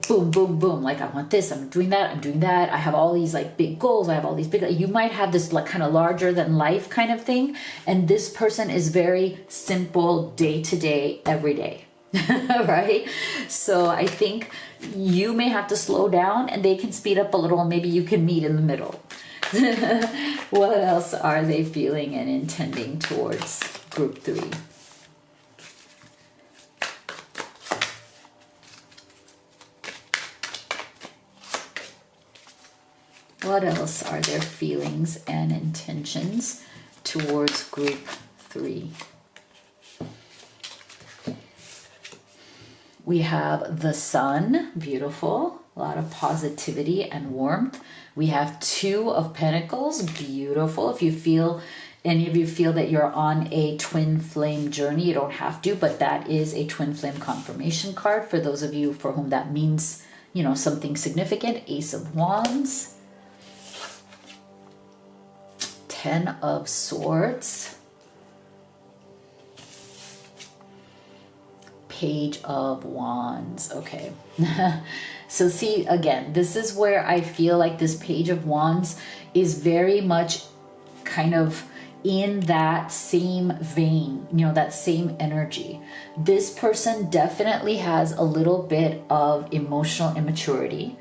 boom, boom, boom. Like, I want this, I'm doing that, I'm doing that. I have all these like big goals. I have all these big, you might have this like kind of larger than life kind of thing. And this person is very simple, day to day, every day. Right? So I think you may have to slow down and they can speed up a little, and maybe you can meet in the middle. What else are they feeling and intending towards group 3? What else are their feelings and intentions towards group 3? We have the Sun, beautiful, a lot of positivity and warmth. We have 2 of Pentacles, beautiful. If you feel, any of you feel that you're on a twin flame journey, you don't have to, but that is a twin flame confirmation card for those of you for whom that means, you know, something significant. Ace of Wands. 10 of Swords, Page of Wands. Okay. So see, again, this is where I feel like this Page of Wands is very much kind of in that same vein, you know, that same energy. This person definitely has a little bit of emotional immaturity.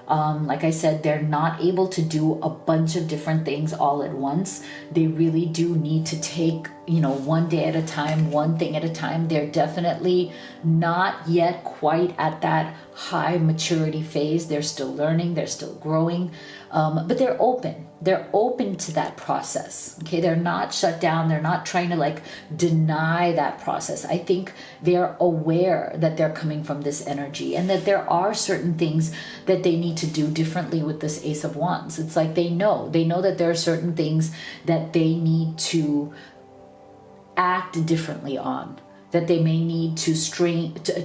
Like I said, they're not able to do a bunch of different things all at once. They really do need to take, you know, one day at a time, one thing at a time. They're definitely not yet quite at that high maturity phase. They're still learning, they're still growing, but they're open. They're open to that process. Okay, they're not shut down. They're not trying to like deny that process. I think they're aware that they're coming from this energy and that there are certain things that they need to do differently with this Ace of Wands. It's like they know that there are certain things that they need to act differently on. that they may need to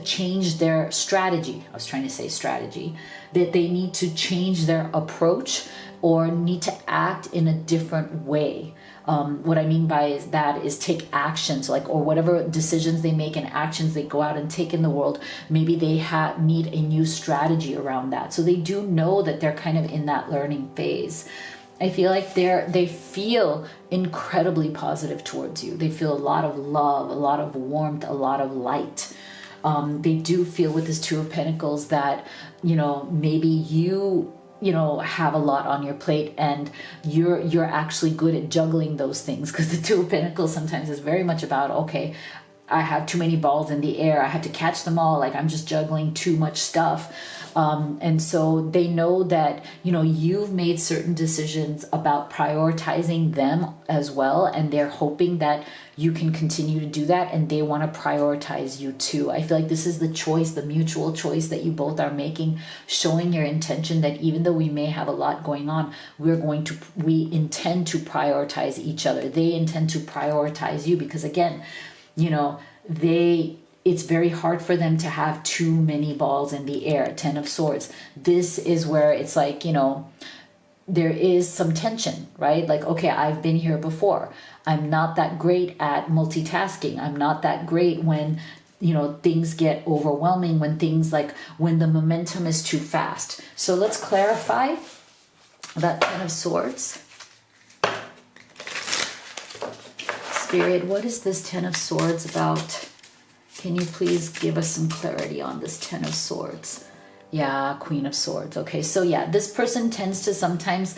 change their strategy. I was trying to say strategy. That they need to change their approach or need to act in a different way. What I mean by that is take actions, like, or whatever decisions they make and actions they go out and take in the world, maybe they need a new strategy around that. So they do know that they're kind of in that learning phase. I feel like they feel incredibly positive towards you. They feel a lot of love, a lot of warmth, a lot of light. They do feel with this Two of Pentacles that, maybe you have a lot on your plate and you're actually good at juggling those things, because the Two of Pentacles sometimes is very much about, okay, I have too many balls in the air. I have to catch them all. Like, I'm just juggling too much stuff. And so they know that, you've made certain decisions about prioritizing them as well. And they're hoping that you can continue to do that. And they want to prioritize you too. I feel like this is the choice, the mutual choice that you both are making, showing your intention that even though we may have a lot going on, we intend to prioritize each other. They intend to prioritize you because, again, it's very hard for them to have too many balls in the air. Ten of Swords. This is where it's like, there is some tension, right? Like, okay, I've been here before. I'm not that great at multitasking. I'm not that great when, things get overwhelming, when the momentum is too fast. So let's clarify that Ten of Swords. Spirit, what is this Ten of Swords about? Can you please give us some clarity on this Ten of Swords? Yeah, Queen of Swords. Okay, so yeah, this person tends to sometimes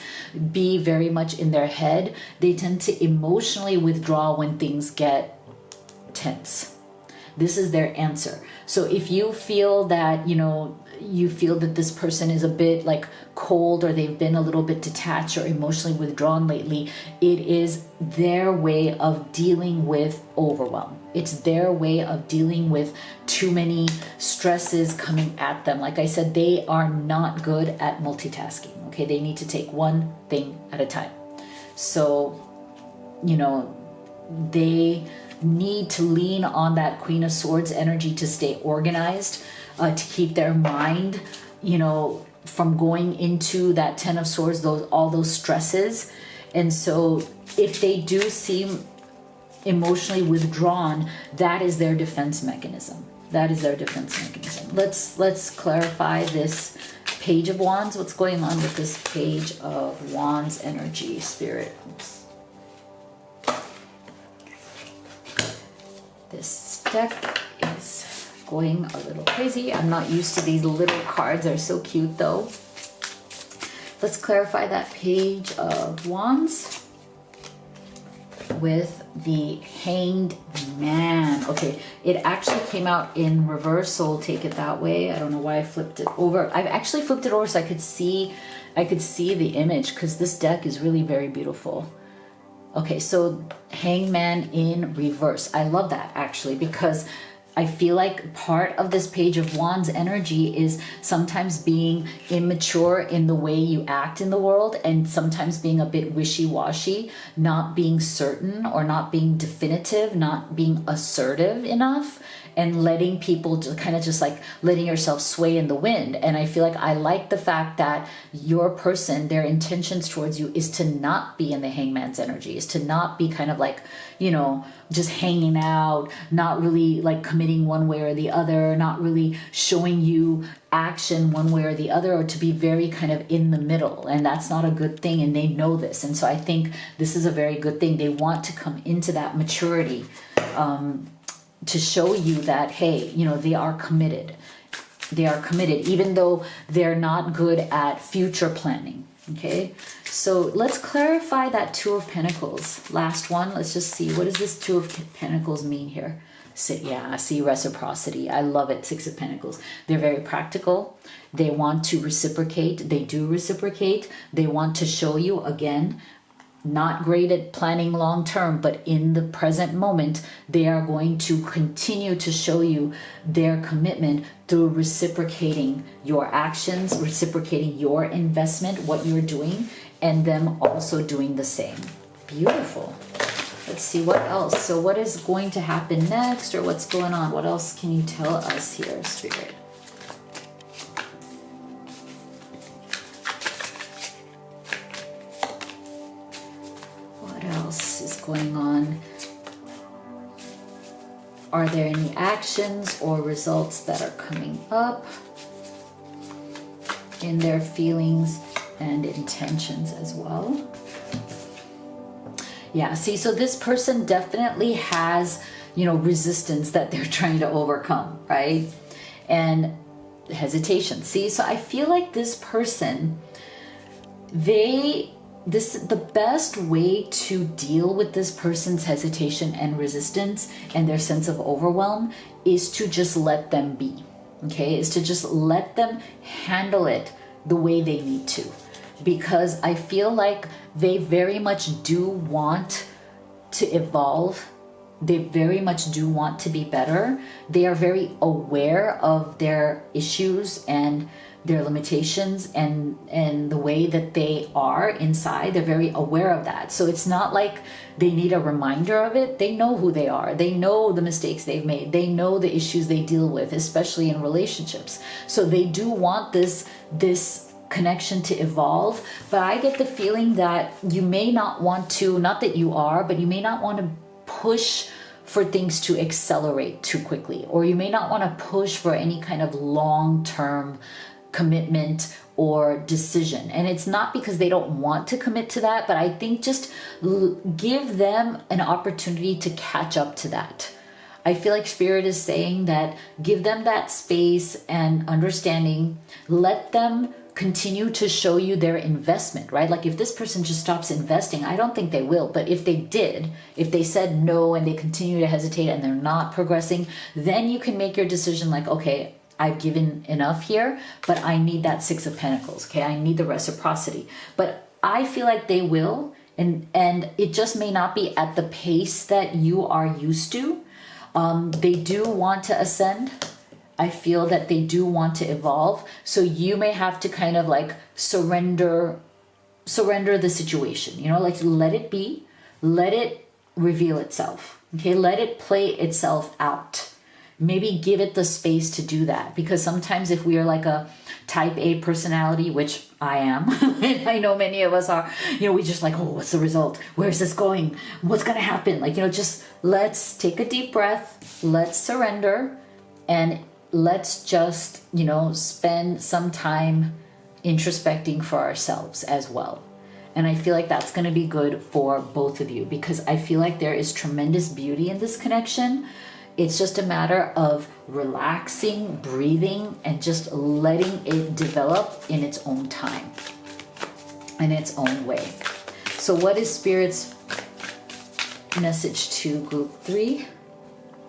be very much in their head. They tend to emotionally withdraw when things get tense. This is their answer. So if you feel that, you feel that this person is a bit like cold, or they've been a little bit detached or emotionally withdrawn lately, it is their way of dealing with overwhelm. It's their way of dealing with too many stresses coming at them. Like I said, they are not good at multitasking. Okay, they need to take one thing at a time. So, they need to lean on that Queen of Swords energy to stay organized, to keep their mind, from going into that Ten of Swords, all those stresses. And so if they do seem emotionally withdrawn, that is their defense mechanism. That is their defense mechanism. Let's clarify this Page of Wands. What's going on with this Page of Wands energy, Spirit? Oops. This deck is going a little crazy. I'm not used to these little cards. They're so cute though. Let's clarify that Page of Wands with the Hanged Man. Okay, it actually came out in reverse, so we'll take it that way. I don't know why I flipped it over. I've actually flipped it over so I could see the image, because this deck is really very beautiful. Okay, so Hanged Man in reverse. I love that actually, because I feel like part of this Page of Wands energy is sometimes being immature in the way you act in the world, and sometimes being a bit wishy-washy, not being certain or not being definitive, not being assertive enough, and letting people just like letting yourself sway in the wind. And I feel like I like the fact that your person, their intentions towards you is to not be in the Hangman's energy, is to not be kind of like, just hanging out, not really like committing one way or the other, not really showing you action one way or the other, or to be very kind of in the middle. And that's not a good thing, and they know this. And so I think this is a very good thing. They want to come into that maturity, to show you that, hey, they are committed. They are committed, even though they're not good at future planning. Okay, so let's clarify that Two of Pentacles. Last one. Let's just see, what does this Two of Pentacles mean here? I see reciprocity. I love it. Six of Pentacles. They're very practical. They want to reciprocate. They do reciprocate. They want to show you, again, not great at planning long term, but in the present moment, they are going to continue to show you their commitment through reciprocating your actions, reciprocating your investment, what you're doing, and them also doing the same. Beautiful. let's see what else. So what is going to happen next, or what's going on? What else can you tell us here, Spirit? What else is going on? Are there any actions or results that are coming up in their feelings and intentions as well? Yeah, see, so this person definitely has, resistance that they're trying to overcome, right? And hesitation. See, so I feel like this person, the best way to deal with this person's hesitation and resistance and their sense of overwhelm is to just let them be, okay? Is to just let them handle it the way they need to. Because I feel like they very much do want to evolve. They very much do want to be better. They are very aware of their issues and their limitations and the way that they are inside. They're very aware of that. So it's not like they need a reminder of it. They know who they are. They know the mistakes they've made. They know the issues they deal with, especially in relationships. So they do want this connection to evolve. But I get the feeling that you may not want to, not that you are, but you may not want to push for things to accelerate too quickly, or you may not want to push for any kind of long-term commitment or decision. And it's not because they don't want to commit to that, but I think just give them an opportunity to catch up to that. I feel like Spirit is saying that give them that space and understanding. Let them continue to show you their investment, right? Like if this person just stops investing, I don't think they will. But if they did, if they said no and they continue to hesitate and they're not progressing, then you can make your decision like, okay, I've given enough here, but I need that Six of Pentacles, okay? I need the reciprocity. But I feel like they will, and it just may not be at the pace that you are used to. They do want to ascend. I feel that they do want to evolve. So you may have to kind of like surrender the situation, like let it be, let it reveal itself. Okay, let it play itself out. Maybe give it the space to do that, because sometimes if we are like a type A personality, which I am, and I know many of us are, we just like, oh, what's the result? Where's this going? What's going to happen? Like, just let's take a deep breath. Let's surrender, and let's just, spend some time introspecting for ourselves as well. And I feel like that's going to be good for both of you, because I feel like there is tremendous beauty in this connection. It's just a matter of relaxing, breathing, and just letting it develop in its own time, in its own way. So what is Spirit's message to group 3?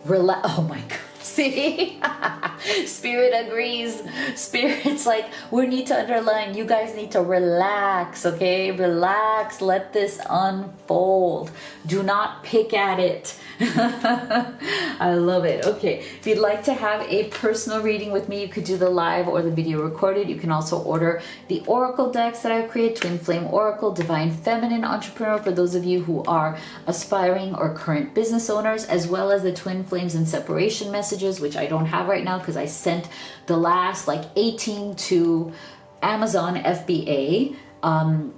Oh my God. See? Spirit agrees. Spirit's like, we need to underline, you guys need to relax, okay? Relax, let this unfold. Do not pick at it. I love it. Okay, if you'd like to have a personal reading with me, you could do the live or the video recorded. You can also order the Oracle decks that I've created, Twin Flame Oracle, Divine Feminine Entrepreneur, for those of you who are aspiring or current business owners, as well as the Twin Flames and Separation messages, which I don't have right now because I sent the last like 18 to Amazon FBA.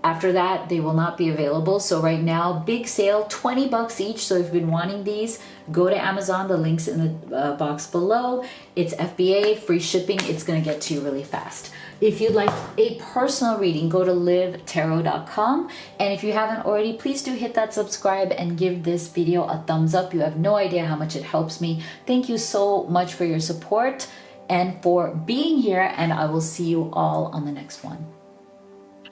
After that, they will not be available. So right now, big sale, $20 each. So if you've been wanting these, go to Amazon. The link's in the box below. It's FBA, free shipping. It's going to get to you really fast. If you'd like a personal reading, go to livetarot.com. And if you haven't already, please do hit that subscribe and give this video a thumbs up. You have no idea how much it helps me. Thank you so much for your support and for being here. And I will see you all on the next one.